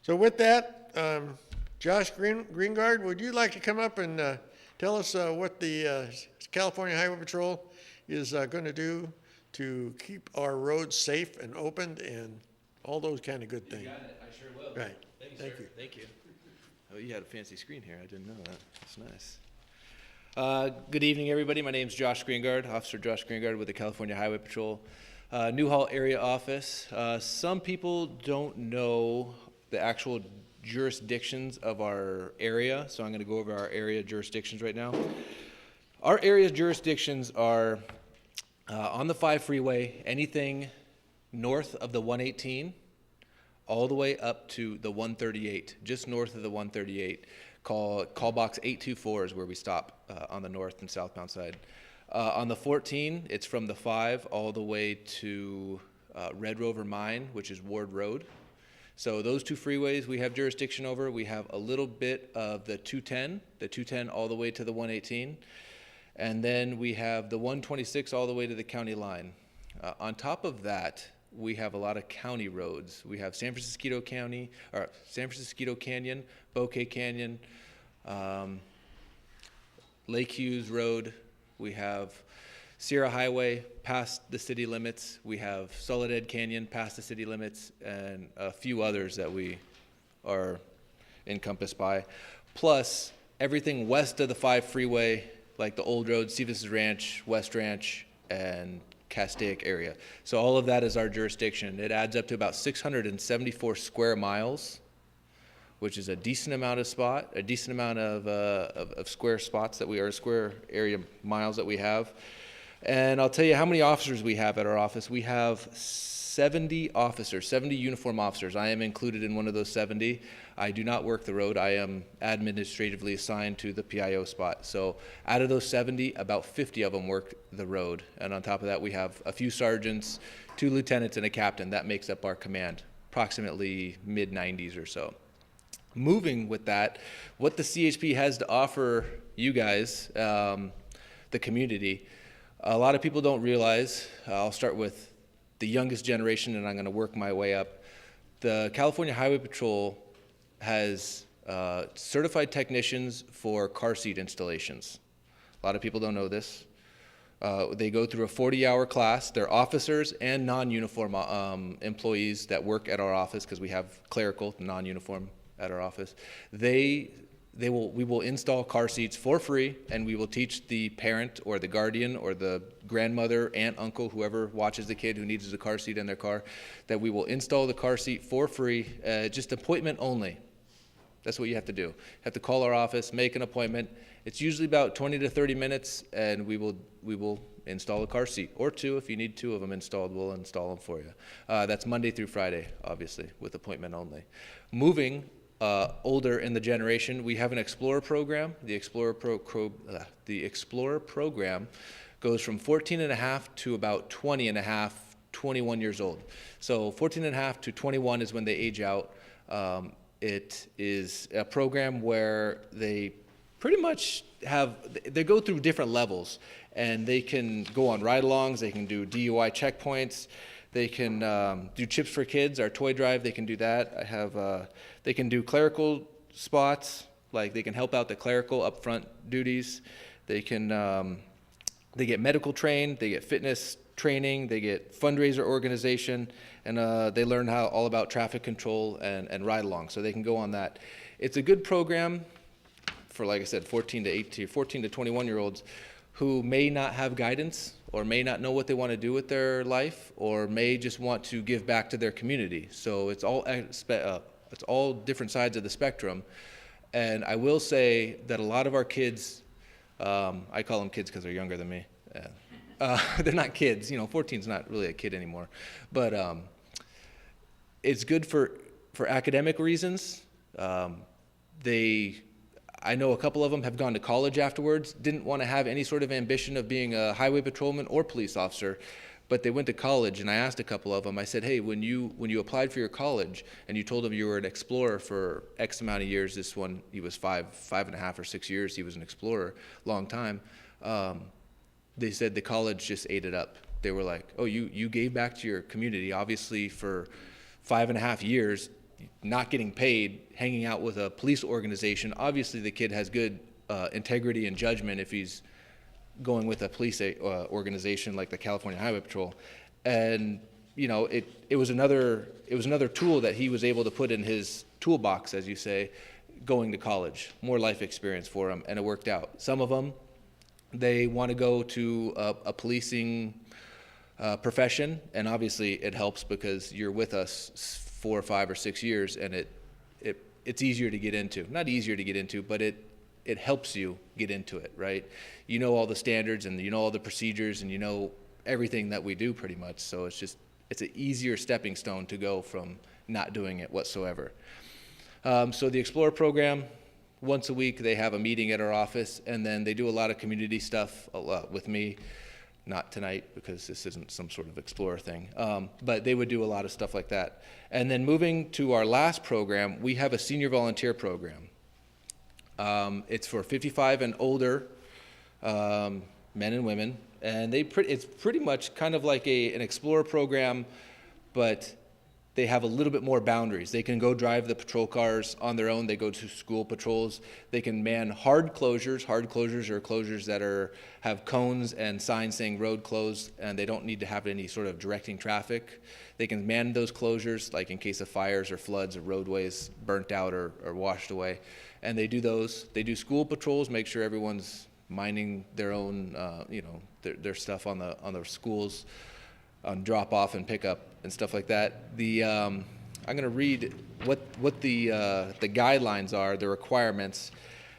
So with that, Josh Greengard, would you like to come up and tell us what the California Highway Patrol is going to do to keep our roads safe and open and all those kind of good things? You got it. I sure will. Right. Thank you. Thank you. Oh, you had a fancy screen here. I didn't know that. That's nice. Good evening, everybody. My name is Josh Greengard, Officer Josh Greengard with the California Highway Patrol, Newhall area office. Some people don't know the actual jurisdictions of our area, so I'm going to go over our area jurisdictions right now. Our area jurisdictions are on the 5 freeway, anything north of the 118, all the way up to the 138, just north of the 138. Call box 824 is where we stop on the north and southbound side. On the 14, it's from the 5 all the way to Red Rover Mine, which is Ward Road. So those 2 freeways we have jurisdiction over. We have a little bit of the 210 all the way to the 118. And then we have the 126 all the way to the county line. On top of that, we have a lot of county roads. We have San Francisco Canyon, Bouquet Canyon, Lake Hughes Road. We have Sierra Highway past the city limits. We have Soledad Canyon past the city limits, and a few others that we are encompassed by. Plus, everything west of the 5 freeway, like the Old Road, Stevens Ranch, West Ranch, and Castaic area. So all of that is our jurisdiction. It adds up to about 674 square miles, which is a decent amount of square spots that we are, square area miles that we have. And I'll tell you how many officers we have at our office. We have 70 officers, 70 uniform officers. I am included in one of those 70. I do not work the road. I am administratively assigned to the PIO spot. So out of those 70, about 50 of them work the road. And on top of that, we have a few sergeants, 2 lieutenants, and a captain. That makes up our command, approximately mid-90s or so. Moving with that, what the CHP has to offer you guys, the community, a lot of people don't realize. I'll start with the youngest generation, and I'm going to work my way up. The California Highway Patrol has certified technicians for car seat installations. A lot of people don't know this. They go through a 40-hour class. They're officers and non-uniform employees that work at our office, because we have clerical, non-uniform at our office. We will install car seats for free, and we will teach the parent or the guardian or the grandmother, aunt, uncle, whoever watches the kid who needs a car seat in their car, that we will install the car seat for free, just appointment only. That's what you have to do. You have to call our office, make an appointment. It's usually about 20 to 30 minutes, and we will install a car seat, or 2 if you need 2 of them installed. We'll install them for you. That's Monday through Friday, obviously, with appointment only. Moving older in the generation, we have an Explorer program. The Explorer program goes from 14 and a half to about 20 and a half, 21 years old. So 14 and a half to 21 is when they age out. It is a program where they pretty much they go through different levels, and they can go on ride-alongs, they can do DUI checkpoints, they can do Chips for Kids, our toy drive. They can do that. They can do clerical spots, like they can help out the clerical upfront duties. They get medical trained, they get fitness training, they get fundraiser organization, and they learn all about traffic control and ride-along. So they can go on that. It's a good program for, like I said, 14 to 21-year-olds who may not have guidance, or may not know what they want to do with their life, or may just want to give back to their community. So it's all different sides of the spectrum. And I will say that a lot of our kids, I call them kids because they're younger than me. They're not kids. 14's not really a kid anymore. But it's good for academic reasons. I know a couple of them have gone to college afterwards, didn't want to have any sort of ambition of being a highway patrolman or police officer, but they went to college, and I asked a couple of them, I said, hey, when you applied for your college and you told them you were an explorer for X amount of years, this one, he was 5.5 or 6 years, he was an explorer, long time, they said the college just ate it up. They were like, oh, you gave back to your community, obviously for 5.5 years, not getting paid, hanging out with a police organization. Obviously, the kid has good integrity and judgment if he's going with a police organization like the California Highway Patrol. And it was another tool that he was able to put in his toolbox, as you say, going to college, more life experience for him, and it worked out. Some of them, they want to go to a policing profession, and obviously it helps because you're with us 4 or 5 or 6 years, and it's easier to get into. Not easier to get into, but it helps you get into it, right? You know all the standards, and you know all the procedures, and you know everything that we do pretty much. So it's an easier stepping stone to go from not doing it whatsoever. So the Explorer program, once a week they have a meeting at our office, and then they do a lot of community stuff with me. Not tonight, because this isn't some sort of Explorer thing, but they would do a lot of stuff like that. And then moving to our last program, we have a senior volunteer program. It's for 55 and older men and women, and it's pretty much kind of like an Explorer program, but they have a little bit more boundaries. They can go drive the patrol cars on their own. They go to school patrols. They can man hard closures. Hard closures are closures that have cones and signs saying road closed, and they don't need to have any sort of directing traffic. They can man those closures, like in case of fires or floods or roadways burnt out or washed away. And they do those. They do school patrols, make sure everyone's minding their own, their stuff on the schools, on drop off and pick up and stuff like that. I'm going to read what the guidelines are, the requirements.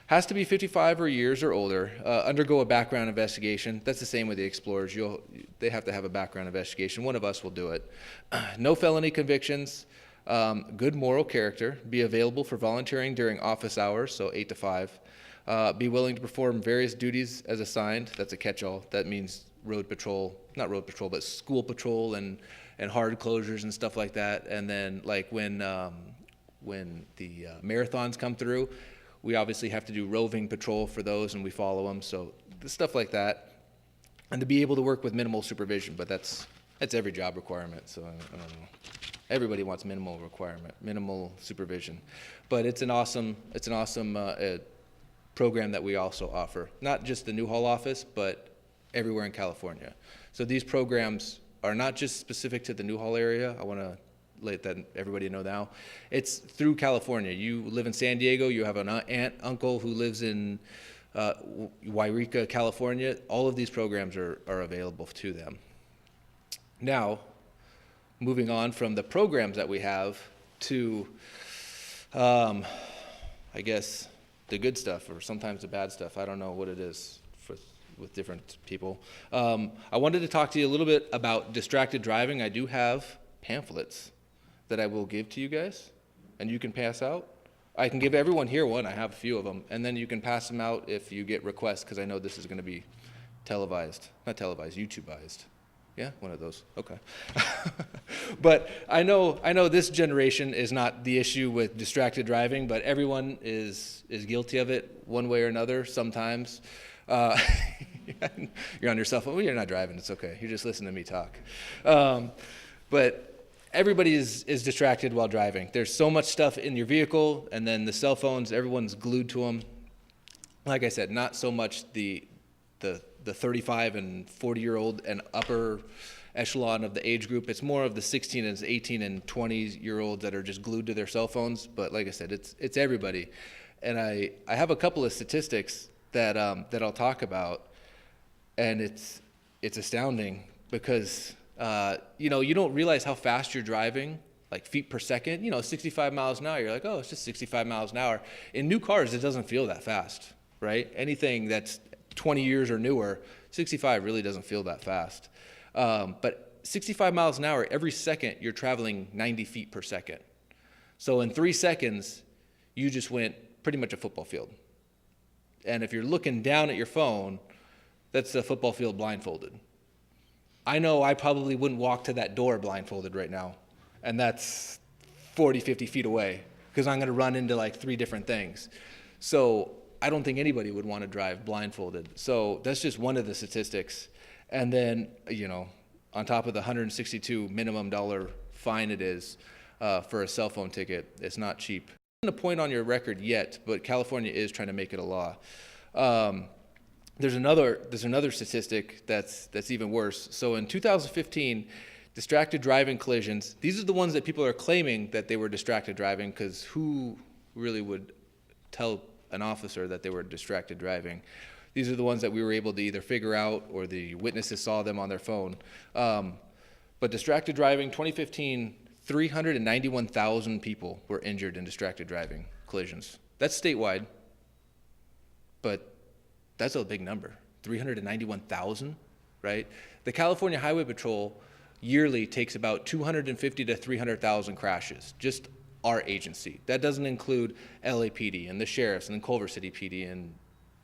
Has to be 55 years or older. Undergo a background investigation. That's the same with the Explorers. They have to have a background investigation. One of us will do it. No felony convictions. Good moral character. Be available for volunteering during office hours, so 8 to 5. Be willing to perform various duties as assigned. That's a catch-all. That means road patrol, not road patrol, but school patrol and hard closures and stuff like that. And then like when the marathons come through, we obviously have to do roving patrol for those, and we follow them. So stuff like that. And to be able to work with minimal supervision, but that's every job requirement. So I don't know. Everybody wants minimal supervision. But it's an awesome program that we also offer. Not just the Newhall office, but everywhere in California. So these programs are not just specific to the Newhall area. I want to let everybody know now. It's through California. You live in San Diego, you have an aunt, uncle who lives in Wairika, California. All of these programs are available to them. Now, moving on from the programs that we have to, I guess, the good stuff, or sometimes the bad stuff. I don't know what it is with different people. I wanted to talk to you a little bit about distracted driving. I do have pamphlets that I will give to you guys, and you can pass out. I can give everyone here one. I have a few of them, and then you can pass them out if you get requests, because I know this is going to be YouTubeized. Yeah, one of those. Okay. But I know this generation is not the issue with distracted driving, but everyone is guilty of it one way or another sometimes. You're on your cell phone. Well, you're not driving. It's okay. You're just listening to me talk. But everybody is distracted while driving. There's so much stuff in your vehicle, and then the cell phones, everyone's glued to them. Like I said, not so much the 35 and 40-year-old and upper echelon of the age group. It's more of the 16 and 18 and 20-year-olds that are just glued to their cell phones. But like I said, it's everybody. And I have a couple of statistics that I'll talk about, and it's astounding because you don't realize how fast you're driving, like feet per second. 65 miles an hour. You're like, oh, it's just 65 miles an hour. In new cars, it doesn't feel that fast, right? Anything that's 20 years or newer, 65 really doesn't feel that fast. But 65 miles an hour, every second you're traveling 90 feet per second. So in 3 seconds, you just went pretty much a football field. And if you're looking down at your phone, that's a football field blindfolded. I know I probably wouldn't walk to that door blindfolded right now, and that's 40, 50 feet away, because I'm going to run into like 3 different things. So I don't think anybody would want to drive blindfolded. So that's just one of the statistics. And then, on top of the $162 minimum fine it is, for a cell phone ticket. It's not cheap. Not a point on your record yet, but California is trying to make it a law. There's another statistic that's even worse. So in 2015, distracted driving collisions, these are the ones that people are claiming that they were distracted driving, because who really would tell an officer that they were distracted driving? These are the ones that we were able to either figure out or the witnesses saw them on their phone. But distracted driving, 2015, 391,000 people were injured in distracted driving collisions. That's statewide, but that's a big number, 391,000, right? The California Highway Patrol yearly takes about 250 to 300,000 crashes, just our agency. That doesn't include LAPD and the sheriffs and the Culver City PD and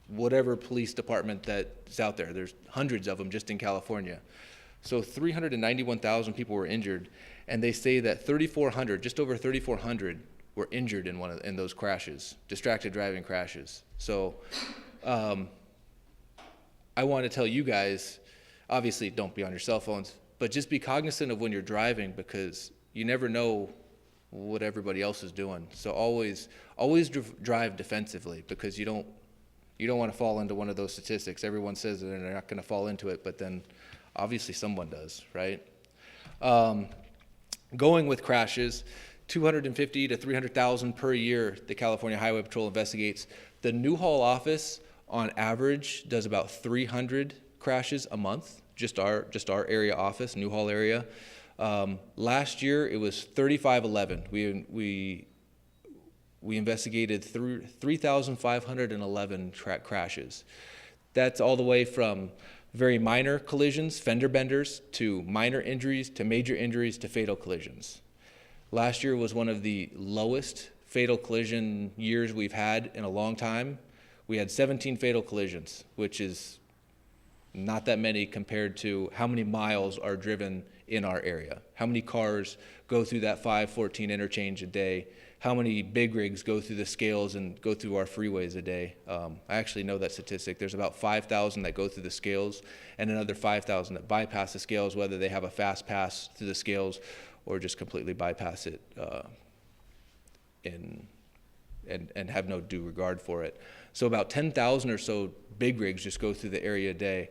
whatever police department that's out there. There's hundreds of them just in California. So 391,000 people were injured, and they say that 3,400, just over 3,400, were injured in those crashes, distracted driving crashes. So I want to tell you guys, obviously don't be on your cell phones, but just be cognizant of when you're driving, because you never know what everybody else is doing. So always drive defensively, because you don't want to fall into one of those statistics. Everyone says that they're not going to fall into it, but then obviously someone does, right? Going with crashes, 250 to 300,000 per year the California Highway Patrol investigates. The Newhall office on average does about 300 crashes a month, just our area office, Newhall area. Last year it was 3,511. We investigated 3,511 crashes. That's all the way from very minor collisions, fender benders, to minor injuries, to major injuries, to fatal collisions. Last year was one of the lowest fatal collision years we've had in a long time. We had 17 fatal collisions, which is not that many compared to how many miles are driven in our area. How many cars go through that 514 interchange a day? How many big rigs go through the scales and go through our freeways a day? I actually know that statistic. There's about 5,000 that go through the scales and another 5,000 that bypass the scales, whether they have a fast pass through the scales or just completely bypass it and have no due regard for it. So about 10,000 or so big rigs just go through the area a day.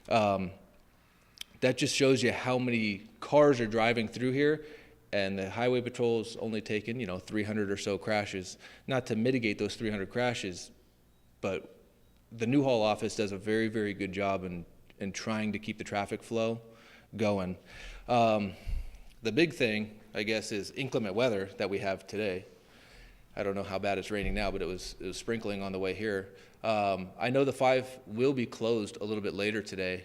That just shows you how many cars are driving through here, and the Highway Patrol's only taken, 300 or so crashes. Not to mitigate those 300 crashes, but the Newhall office does a very, very good job in trying to keep the traffic flow going. The big thing, I guess, is inclement weather that we have today. I don't know how bad it's raining now, but it was sprinkling on the way here. I know the 5 will be closed a little bit later today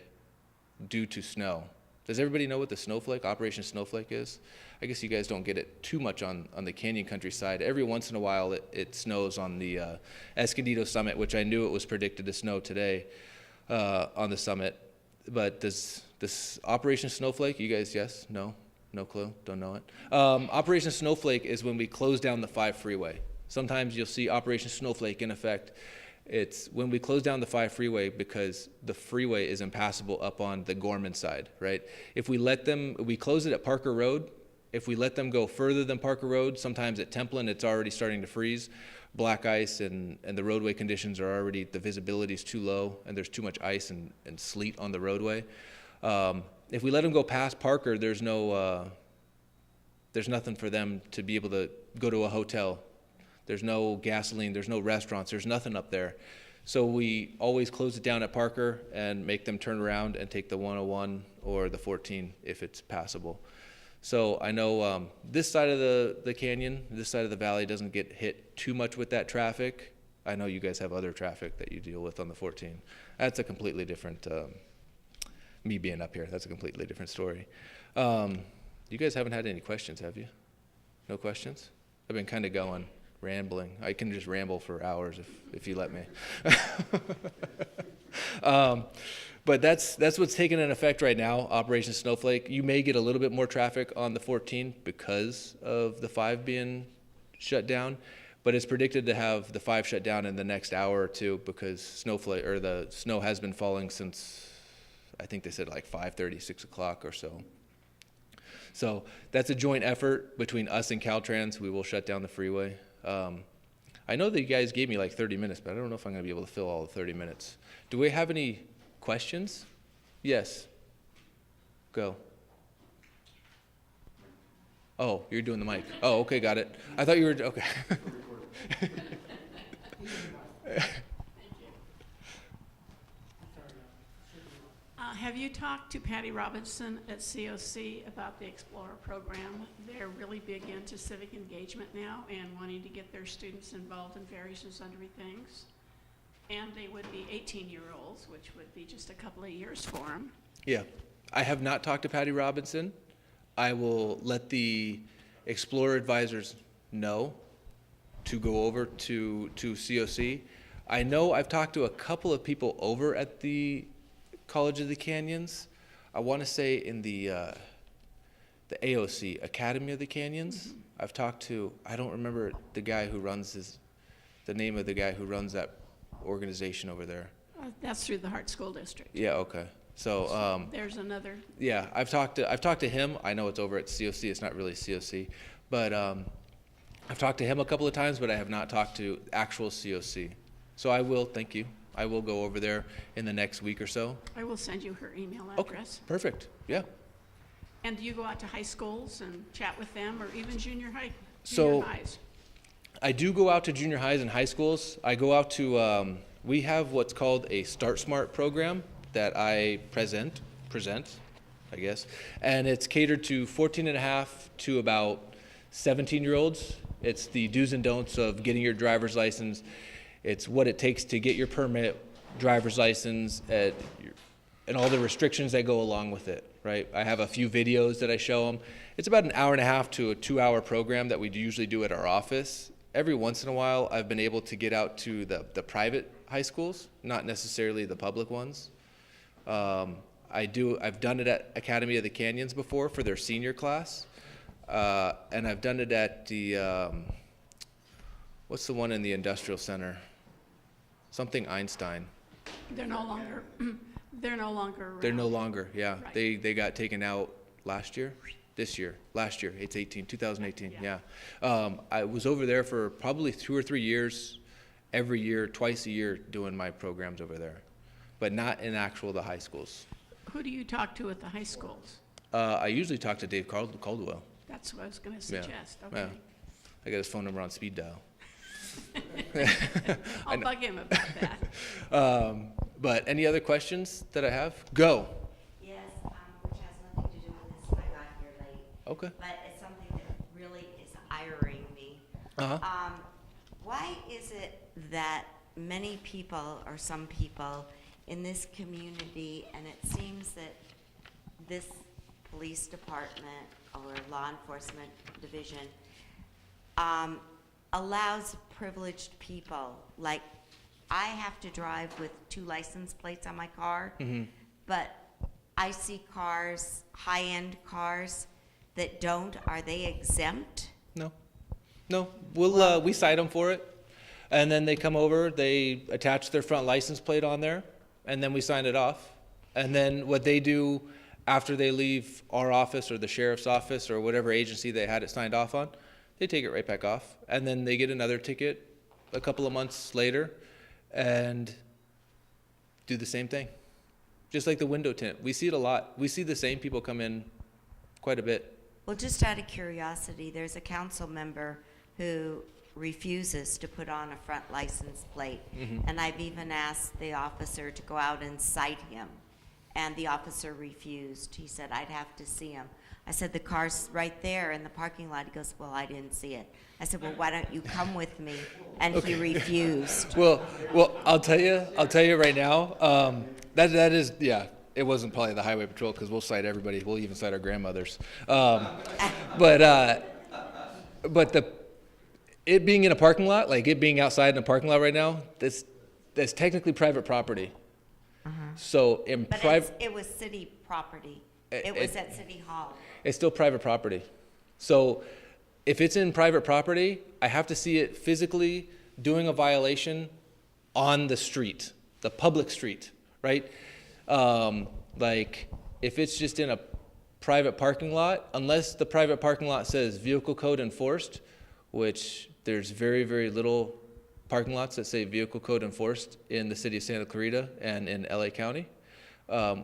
due to snow. Does everybody know what the snowflake, Operation Snowflake is? I guess you guys don't get it too much on the Canyon countryside. Every once in a while it snows on the Escondido summit, which I knew it was predicted to snow today on the summit. But does this Operation Snowflake, you guys, yes, no? No clue, don't know it. Operation Snowflake is when we close down the 5 freeway. Sometimes you'll see Operation Snowflake in effect. It's when we close down the 5 freeway because the freeway is impassable up on the Gorman side, right? If we close it at Parker Road. If we let them go further than Parker Road, sometimes at Templin, it's already starting to freeze. Black ice and the roadway conditions are already, the visibility is too low and there's too much ice and sleet on the roadway. If we let them go past Parker, there's nothing for them to be able to go to a hotel. There's no gasoline, there's no restaurants, there's nothing up there. So we always close it down at Parker and make them turn around and take the 101 or the 14 if it's passable. So I know this side of the canyon, this side of the valley doesn't get hit too much with that traffic. I know you guys have other traffic that you deal with on the 14. That's a completely different, me being up here, that's a completely different story. You guys haven't had any questions, have you? No questions? I've been kind of going, rambling. I can just ramble for hours if you let me. But that's what's taking an effect right now, Operation Snowflake. You may get a little bit more traffic on the 14 because of the 5 being shut down, but it's predicted to have the 5 shut down in the next hour or two because the snow has been falling since, I think they said like 5:30, 6 o'clock or so. So that's a joint effort between us and Caltrans. We will shut down the freeway. I know that you guys gave me like 30 minutes, but I don't know if I'm going to be able to fill all the 30 minutes. Do we have any questions? Yes. Go. Oh, you're doing the mic. Oh, okay, got it. I thought you were, okay. Have you talked to Patty Robinson at COC about the Explorer program? They're really big into civic engagement now and wanting to get their students involved in various and sundry things. And they would be 18-year-olds, which would be just a couple of years for them. Yeah. I have not talked to Patty Robinson. I will let the Explorer advisors know to go over to COC. I know I've talked to a couple of people over at the College of the Canyons. I want to say in the AOC, Academy of the Canyons. Mm-hmm. I've talked to, I don't remember the guy who runs the name of the guy who runs that organization over there. That's through the Hart School District. Yeah, okay. So there's another. Yeah, I've talked to him. I know it's over at COC. It's not really COC, but I've talked to him a couple of times, but I have not talked to actual COC. So I will. Thank you. I will go over there in the next week or so. I will send you her email Okay, address. perfect. Yeah. And do you go out to high schools and chat with them, or even junior highs? I do go out to junior highs and high schools. I go out to, we have what's called a Start Smart program that I present, I guess. And it's catered to 14 and a half to about 17-year-olds. It's the do's and don'ts of getting your driver's license. It's what it takes to get your permit, driver's license, and all the restrictions that go along with it, right? I have a few videos that I show them. It's about an hour and a half to a 2-hour program that we usually do at our office. Every once in a while, I've been able to get out to the private high schools, not necessarily the public ones. I've done it at Academy of the Canyons before for their senior class. And I've done it at the, what's the one in the industrial center? Something Einstein. They're no longer. They're no longer around. They're no longer, yeah. Right. They got taken out last year? Last year, it's 2018, yeah. I was over there for probably 2 or 3 years, every year, twice a year, doing my programs over there, but not in the high schools. Who do you talk to at the high schools? I usually talk to Dave Caldwell. That's what I was going to suggest. Yeah. Okay. I got his phone number on speed dial. I'll bug him about that. But any other questions that I have? Go. Yes, which has nothing to do with this. I got here late. Okay. But it's something that really is ironing me. Uh-huh. Why is it that many people, or some people, in this community, and it seems that this police department or law enforcement division allows privileged people, like I have to drive with 2 license plates on my car, but I see cars, high-end cars that don't. Are they exempt? No. We cite them for it, and then they come over, they attach their front license plate on there, and then we sign it off. And then what they do after they leave our office or the sheriff's office or whatever agency they had it signed off on, they take it right back off. And then they get another ticket a couple of months later and do the same thing. Just like the window tint. We see it a lot. We see the same people come in quite a bit. Well, just out of curiosity, there's a council member who refuses to put on a front license plate. And I've even asked the officer to go out and cite him. And the officer refused. He said, I'd have to see him. I said, the car's right there in the parking lot. He goes, well, I didn't see it. I said, well, why don't you come with me? And he refused. Well, I'll tell you right now, that is, yeah, it wasn't probably the highway patrol because we'll cite everybody. We'll even cite our grandmothers. But it being in a parking lot, like it being outside in a parking lot right now, that's technically private property. So in But private, it was city property. It was at City Hall. it's still private property. So if it's in private property, I have to see it physically doing a violation on the street, the public street, right? Like if it's just in a private parking lot, unless the private parking lot says vehicle code enforced, which there's very, very little parking lots that say vehicle code enforced in the city of Santa Clarita and in LA County.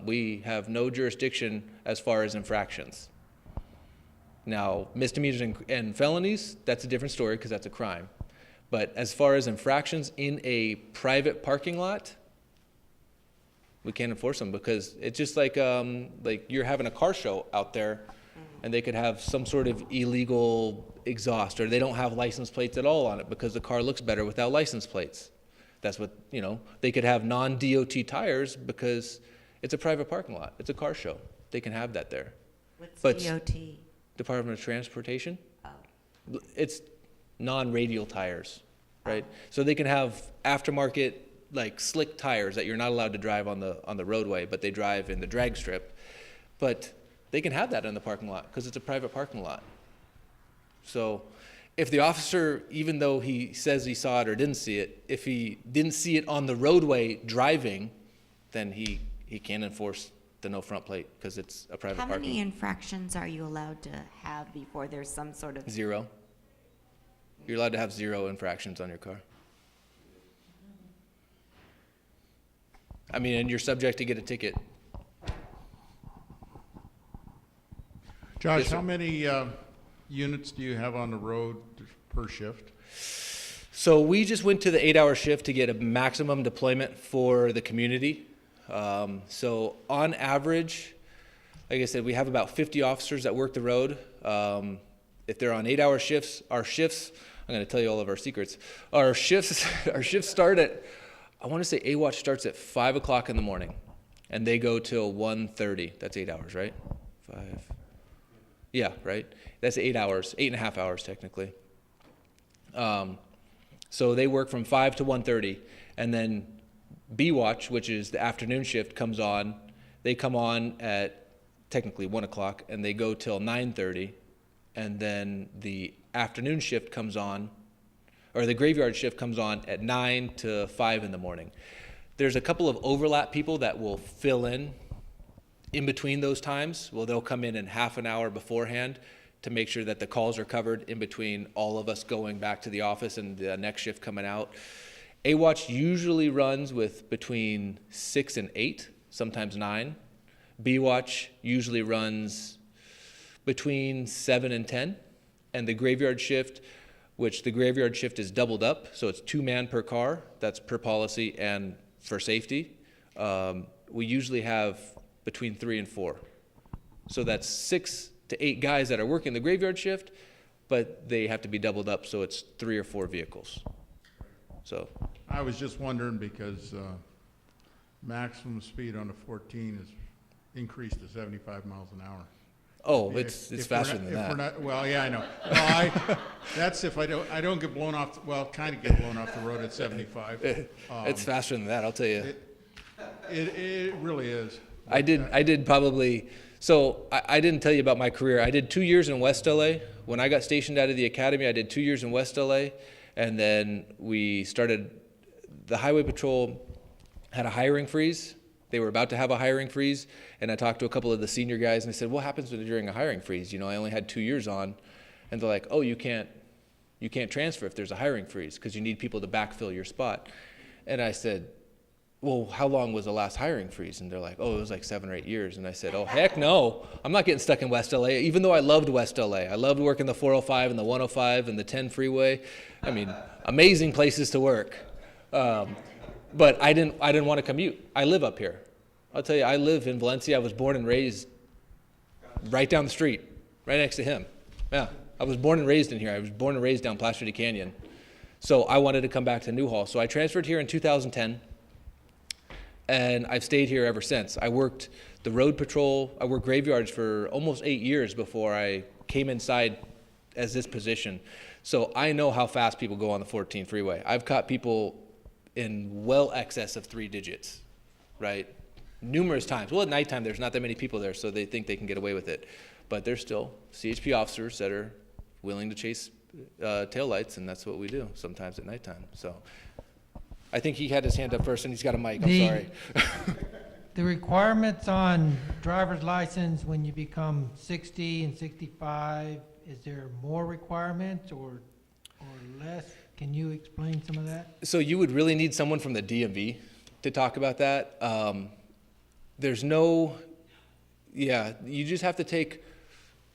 We have no jurisdiction as far as infractions. Now, misdemeanors and felonies, that's a different story because that's a crime. But as far as infractions in a private parking lot, we can't enforce them because it's just like you're having a car show out there and they could have some sort of illegal exhaust, or they don't have license plates at all on it because the car looks better without license plates. That's what, they could have non-DOT tires because it's a private parking lot. It's a car show. They can have that there. What's But DOT? Department of Transportation. Oh. It's non-radial tires, right? So they can have aftermarket, like slick tires that you're not allowed to drive on the roadway, but they drive in the drag strip. But they can have that in the parking lot because it's a private parking lot. So if the officer, even though he says he saw it or didn't see it, if he didn't see it on the roadway driving, then he can't enforce the no front plate because it's a private How parking many lot. infractions are you allowed to have before there's some sort of? 0. You're allowed to have 0 infractions on your car. I mean, and you're subject to get a ticket. Josh, Yes, sir. how many units do you have on the road per shift? So we just went to the 8-hour shift to get a maximum deployment for the community. So on average, like I said, we have about 50 officers that work the road. If they're on 8-hour shifts, our shifts, I'm going to tell you all of our secrets. Our shifts start at, I want to say AWatch starts at 5 o'clock in the morning, and they go till 1:30. That's 8 hours, right? 5. Yeah, right? That's 8 hours, 8.5 hours technically. So they work from 5 to 1:30, and then B-Watch, which is the afternoon shift, comes on. They come on at technically 1 o'clock, and they go till 9:30, and then the afternoon shift comes on, or the graveyard shift comes on at 9 to 5 in the morning. There's a couple of overlap people that will fill in between those times. Well, they'll come in half an hour beforehand to make sure that the calls are covered in between all of us going back to the office and the next shift coming out. AWatch usually runs with between 6 and 8, sometimes 9. B-Watch usually runs between 7 and 10. And the graveyard shift, which the graveyard shift is doubled up, so it's 2 man per car. That's per policy and for safety. We usually have between 3 and 4. So that's 6 to 8 guys that are working the graveyard shift, but they have to be doubled up, so it's 3 or 4 vehicles. So I was just wondering because maximum speed on the 14 is increased to 75 miles an hour. oh, If- it's if faster we're not- than if we're that. not- Well, yeah, I know. Well, that's if I don't get blown off, well, kind of get blown off the road at 75. It's faster than that, I'll tell you. It really is. I did probably, so I didn't tell you about my career. I did 2 years in West LA. When I got stationed out of the academy, I did 2 years in West LA, and then we started, the Highway Patrol had a hiring freeze. They were about to have a hiring freeze, and I talked to a couple of the senior guys, and I said, what happens during a hiring freeze? I only had 2 years on, and they're like, oh, you can't transfer if there's a hiring freeze because you need people to backfill your spot. And I said, well, how long was the last hiring freeze? And they're like, oh, it was like 7 or 8 years. And I said, oh, heck no. I'm not getting stuck in West LA, even though I loved West LA. I loved working the 405 and the 105 and the 10 freeway. I mean, amazing places to work. But I didn't want to commute. I live up here. I'll tell you, I live in Valencia. I was born and raised right down the street, right next to him. Yeah, I was born and raised in here. I was born and raised down Placerity Canyon. So I wanted to come back to Newhall. So I transferred here in 2010. And I've stayed here ever since. I worked the road patrol, I worked graveyards for almost 8 years before I came inside as this position. So I know how fast people go on the 14 freeway. I've caught people in well excess of 3 digits, right? Numerous times. Well, at nighttime, there's not that many people there, so they think they can get away with it. But there's still CHP officers that are willing to chase taillights, and that's what we do sometimes at nighttime. So I think he had his hand up first, and he's got a mic. I'm sorry. the requirements on driver's license when you become 60 and 65, is there more requirements or less? Can you explain some of that? So you would really need someone from the DMV to talk about that. There's no, yeah, you just have to take,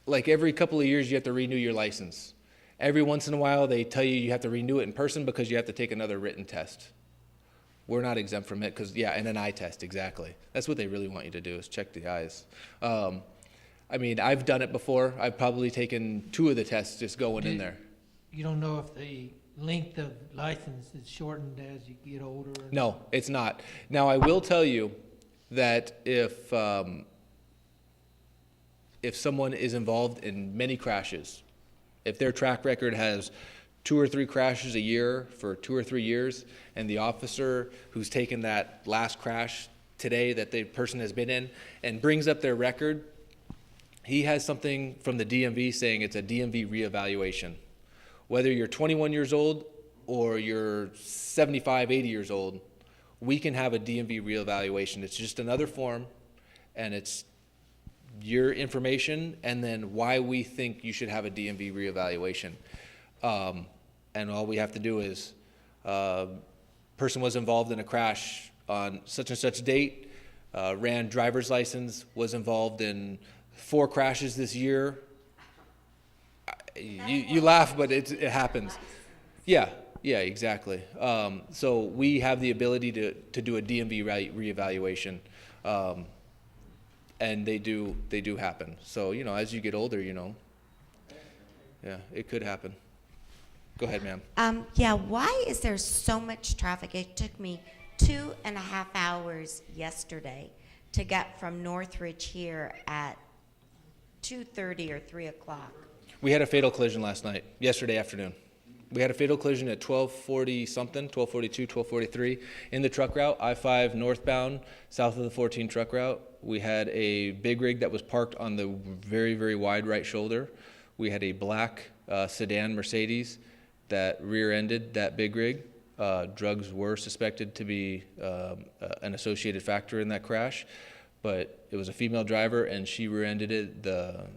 like every couple of years you have to renew your license. Every once in a while they tell you have to renew it in person because you have to take another written test. We're not exempt from it because, yeah, and an eye test, exactly. That's what they really want you to do is check the eyes. I mean, I've done it before. I've probably taken 2 of the tests just going in there. You don't know if the length of license is shortened as you get older? Or No, it's not. Now, I will tell you that if someone is involved in many crashes, if their track record has 2 or 3 crashes a year for 2 or 3 years, and the officer who's taken that last crash today that the person has been in and brings up their record, he has something from the DMV saying it's a DMV reevaluation. Whether you're 21 years old or you're 75, 80 years old, we can have a DMV reevaluation. It's just another form, and it's your information and then why we think you should have a DMV reevaluation. And all we have to do is, person was involved in a crash on such and such date, ran driver's license, was involved in 4 crashes this year. You laugh, but it happens. Yeah, exactly. So we have the ability to do a DMV reevaluation, and they do happen. So, you know, as you get older, you know, yeah, it could happen. Go ahead, ma'am. Yeah, why is there so much traffic? It took me 2.5 hours yesterday to get from Northridge here at 2:30 or 3 o'clock. We had a fatal collision yesterday afternoon. We had a fatal collision at 1240 something, 1242, 1243 in the truck route, I-5 northbound, south of the 14 truck route. We had a big rig that was parked on the very, very wide right shoulder. We had a black sedan Mercedes that rear-ended that big rig. Drugs were suspected to be an associated factor in that crash, but it was a female driver and she rear-ended it, the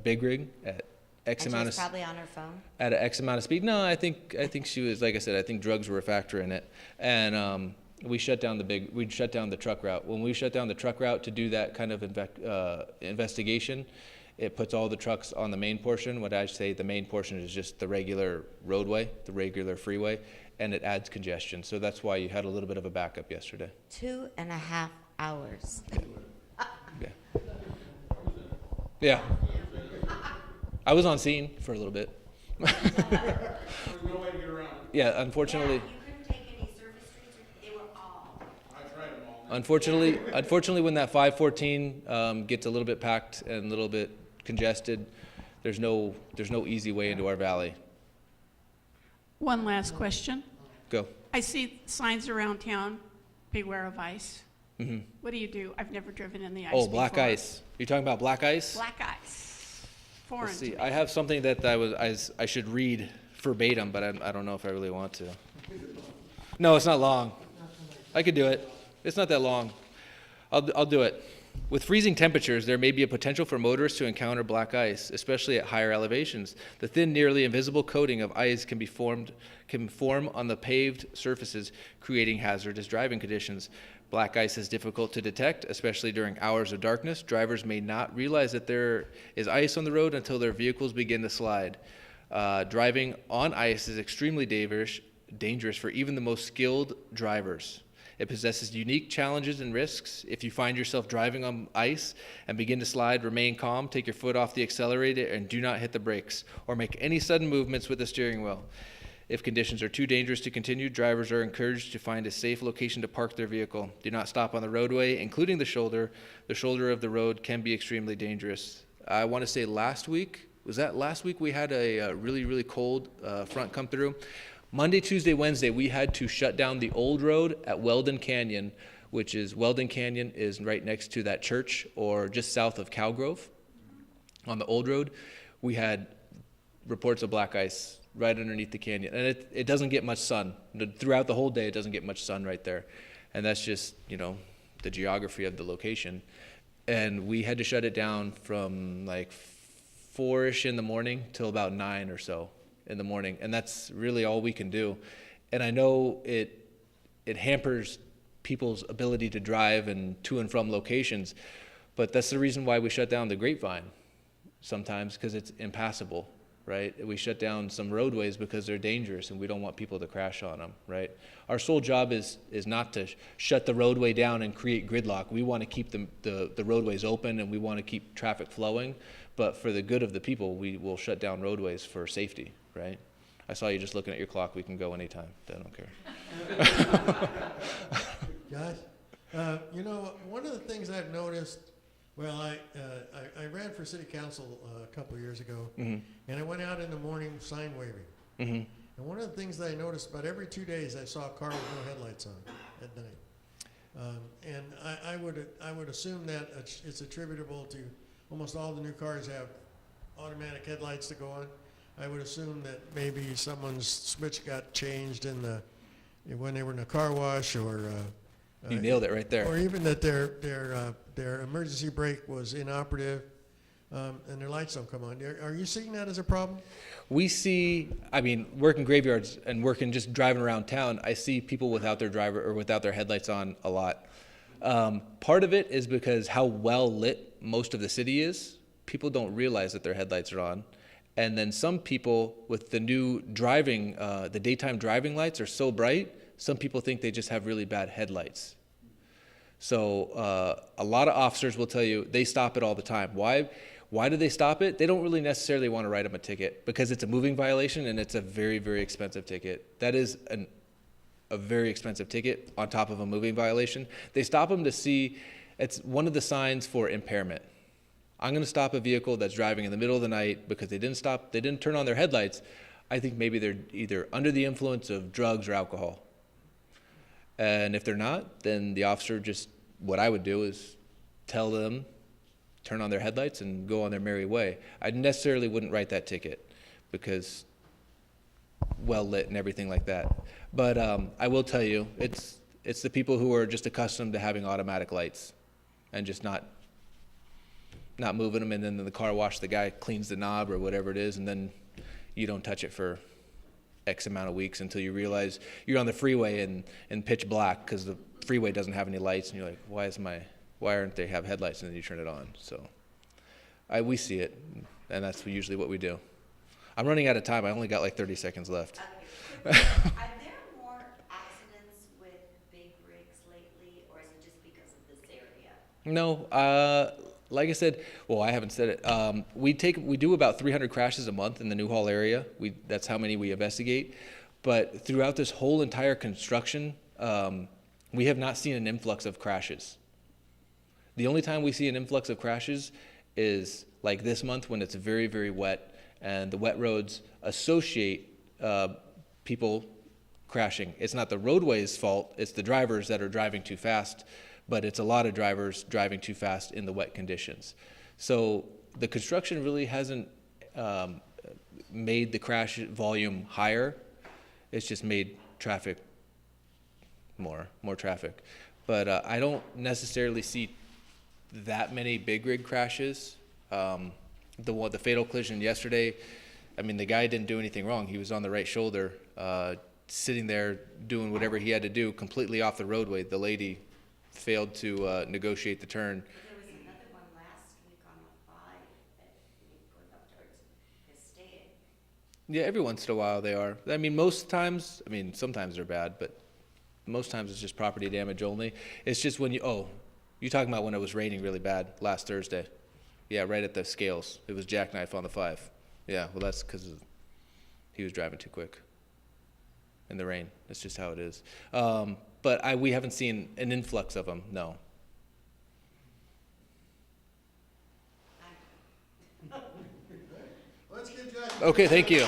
big rig at X amount of. She was probably on her phone. At an X amount of speed. No, I think she was, like I said, I think drugs were a factor in it, and we shut down the truck route. When we shut down the truck route to do that kind of investigation, it puts all the trucks on the main portion. What I say the main portion is just the regular roadway, the regular freeway, and it adds congestion. So that's why you had a little bit of a backup yesterday. 2.5 hours. Yeah. Yeah. I was on scene for a little bit. There's no way to get around it. Yeah, unfortunately. Yeah, you couldn't take any service streets, they were all. I tried them all. Unfortunately, when that 514 gets a little bit packed and a little bit congested, there's no easy way into our valley. One last question. Go. I see signs around town, beware of ice. Mm-hmm. What do you do? I've never driven in the ice Oh, black before. ice. You're talking about black ice? Black ice. Foreign Let's to see. me. I have something that I should read verbatim, but I don't know if I really want to. No, it's not long. I could do it. It's not that long. I'll do it. With freezing temperatures, there may be a potential for motorists to encounter black ice, especially at higher elevations. The thin, nearly invisible coating of ice can form on the paved surfaces, creating hazardous driving conditions. Black ice is difficult to detect, especially during hours of darkness. Drivers may not realize that there is ice on the road until their vehicles begin to slide. Driving on ice is extremely dangerous for even the most skilled drivers. It possesses unique challenges and risks. If you find yourself driving on ice and begin to slide, remain calm, take your foot off the accelerator, and do not hit the brakes or make any sudden movements with the steering wheel. If conditions are too dangerous to continue, drivers are encouraged to find a safe location to park their vehicle. Do not stop on the roadway, including the shoulder. The shoulder of the road can be extremely dangerous. I want to say last week we had a really, really cold front come through. Monday, Tuesday, Wednesday, we had to shut down the old road at Weldon Canyon, Weldon Canyon is right next to that church or just south of Cowgrove on the old road. We had reports of black ice right underneath the canyon. And it doesn't get much sun. Throughout the whole day, it doesn't get much sun right there. And that's just, the geography of the location. And we had to shut it down from like 4-ish in the morning till about 9 or so in the morning. And that's really all we can do. And I know it hampers people's ability to drive and to and from locations, but that's the reason why we shut down the Grapevine sometimes, because it's impassable, right? We shut down some roadways because they're dangerous and we don't want people to crash on them, right? Our sole job is not to shut the roadway down and create gridlock. We want to keep the roadways open and we want to keep traffic flowing, but for the good of the people, we will shut down roadways for safety, right? I saw you just looking at your clock. We can go anytime. I don't care. Josh, one of the things I've noticed, well, I ran for city council a couple of years ago, and I went out in the morning sign waving. And one of the things that I noticed, about every 2 days I saw a car with no headlights on at night. And I would assume that it's attributable to almost all the new cars have automatic headlights to go on. I would assume that maybe someone's switch got changed when they were in a car wash, or You nailed it right there. or even that their emergency brake was inoperative, and their lights don't come on. Are you seeing that as a problem? We see, working graveyards and working just driving around town, I see people without their driver or without their headlights on a lot. Part of it is because how well lit most of the city is. People don't realize that their headlights are on. And then some people with the new driving, the daytime driving lights are so bright, some people think they just have really bad headlights. So a lot of officers will tell you they stop it all the time. Why do they stop it? They don't really necessarily want to write them a ticket because it's a moving violation and it's a very, very expensive ticket. That is a very expensive ticket on top of a moving violation. They stop them to see, it's one of the signs for impairment. I'm going to stop a vehicle that's driving in the middle of the night because they didn't turn on their headlights. I think maybe they're either under the influence of drugs or alcohol. And if they're not, then the officer what I would do is tell them, turn on their headlights and go on their merry way. I necessarily wouldn't write that ticket because well lit and everything like that. But I will tell you, it's the people who are just accustomed to having automatic lights and just not moving them, and then in the car wash, the guy cleans the knob or whatever it is, and then you don't touch it for X amount of weeks until you realize you're on the freeway in pitch black because the freeway doesn't have any lights, and you're like, why aren't they have headlights? And then you turn it on. So we see it, and that's usually what we do. I'm running out of time. I only got like 30 seconds left. Are there more accidents with big rigs lately, or is it just because of this area? No, like I said, well, I haven't said it. We do about 300 crashes a month in the Newhall area. That's how many we investigate. But throughout this whole entire construction, we have not seen an influx of crashes. The only time we see an influx of crashes is like this month when it's very, very wet, and the wet roads associate people crashing. It's not the roadway's fault, it's the drivers that are driving too fast, but it's a lot of drivers driving too fast in the wet conditions. So the construction really hasn't made the crash volume higher. It's just made traffic more traffic. But I don't necessarily see that many big rig crashes. The fatal collision yesterday, the guy didn't do anything wrong. He was on the right shoulder, sitting there doing whatever he had to do, completely off the roadway. The lady failed to negotiate the turn. There was another one last week on the 5 that we put up towards Castaic. Yeah, every once in a while they are. Most times, sometimes they're bad, but most times it's just property damage only. It's just when you're talking about when it was raining really bad last Thursday. Yeah, right at the scales. It was jackknife on the 5. Yeah, well, that's because he was driving too quick in the rain. That's just how it is. But we haven't seen an influx of them, no. Let's give Josh. Okay, thank you.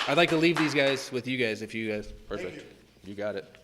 I'd like to leave these guys with you guys if you guys, perfect. Thank You got it.